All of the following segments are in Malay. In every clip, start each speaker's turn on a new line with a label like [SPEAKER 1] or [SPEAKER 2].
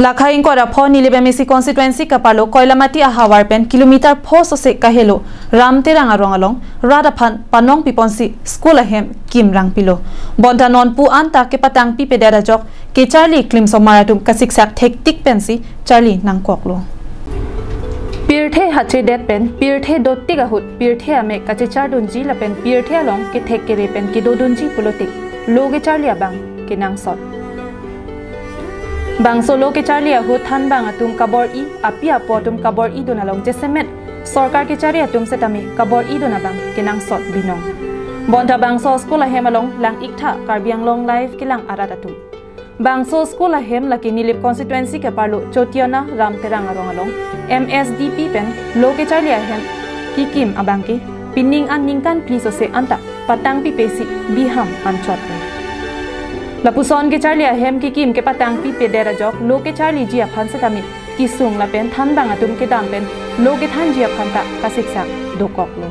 [SPEAKER 1] Lakhain ko rapho nilibemisi constituency kapalo koilamati ahawar pen kilometer 4 sose kahelo ramterang arong radaphan panong piponsi school ahem kimrang pilo bonta non pu anta ke patang pi pedera jok ke Charlie klim somaratum kasiksak hektik pensi Charlie nangkoklo Pirthe hache det pen pirthe dotti gahut pirthe ame kache chardun ji la pen pirthe along ke thek ke pen ke dodun ji pulotik loge Charlie abang ke nang sot Bang solo ke Charlie ahu than bang atum kabor I api apotum kabor I donalong jesemet sarkar ke Charlie atum setami kabor I donabang kenang sot binong bonta bang so school ahem along lang iktha karbiang long life kilang aratatum bang so school ahem laki nilip constituency ke parlo chotiana ramterang arong MSDP pen lo ke Charlie ahem kikim abang ke pining an ningkan please se anta patang pi pesi biham anchot Lapuson ke Charlie ahem ki kim ke patang pi pedera jok lo ke Charlie ji aphan se tami ki sung la pen than bang atum ke dam pen lo ke than ji aphan ta kasiksa dokok lo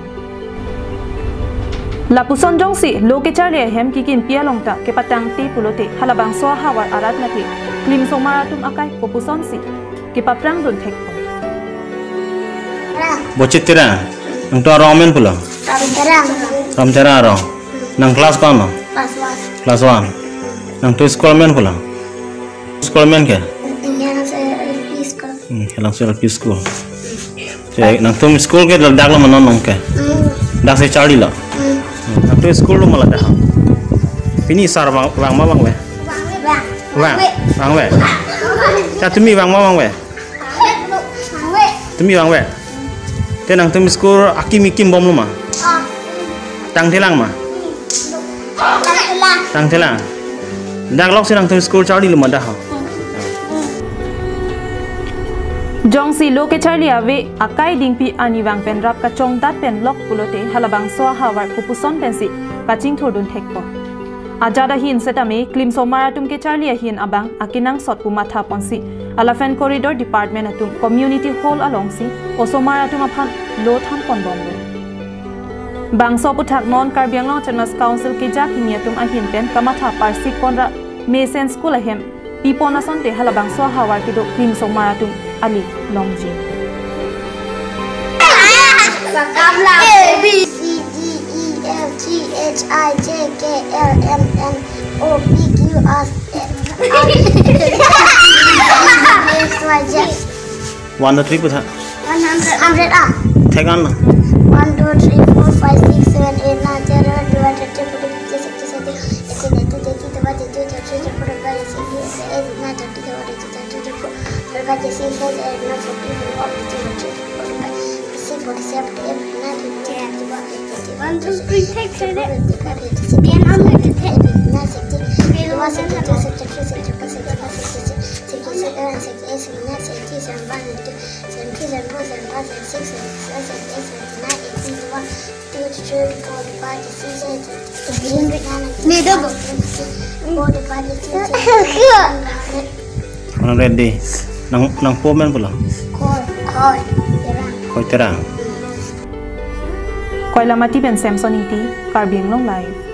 [SPEAKER 1] Lapuson jong si lo ke Charlie ahem ki kim pialong ta ke patang ti pulote halabang so hawar arat nati klim somara tum akai popuson si ke paprang dun thek
[SPEAKER 2] Bocitira nang to romen pulo ramterang ro nang class kono class 1 Nang tu sekolah men pula. Sekolah men ke? Yang saya LP school. Jadi nang tu sekolah ke dah dah lama nong ke? Dah saya Charlie lah. Nang tu sekolah lu malah dah. Ini sar bang we. Bang we. Cak tumi bang we. Tumi bang we. Te nang tu sekolah akim bom lu mah. Tang telang mah. Tang telang. Dak lok senang tu school Charlie lumah dah.
[SPEAKER 1] Jong si lo ke Charlie ave akai dingpi aniwang pen rap ka chong dat pen lok pulote halabang so hawar kupuson pensi kaching thodun thekpo. Ajada hin setame klim somaratum ke Charlie hin abang akinang sot pumatha ponsi alafen corridor department atum community hall along si osomaratum aphan lo tham pon bombo. Bangso puthak non karbiang long channels council ke jak himiatum ahin pen kamatha parsik konra mesen school ahem pipona sonte halabang so hawar ki do klim somaratum ali longji
[SPEAKER 3] A B C D E F G H I J K L M N O P Q R S T Y Z
[SPEAKER 2] 1 2 3 puthak
[SPEAKER 3] 100 ah
[SPEAKER 2] Take on
[SPEAKER 3] 1 2 3 4 5 6 7 8 9 10 11 12 13 14 15 16
[SPEAKER 2] ready. Nang pomen pula. Koi terang.
[SPEAKER 1] Koilamati pen Samsung iti karbiang long life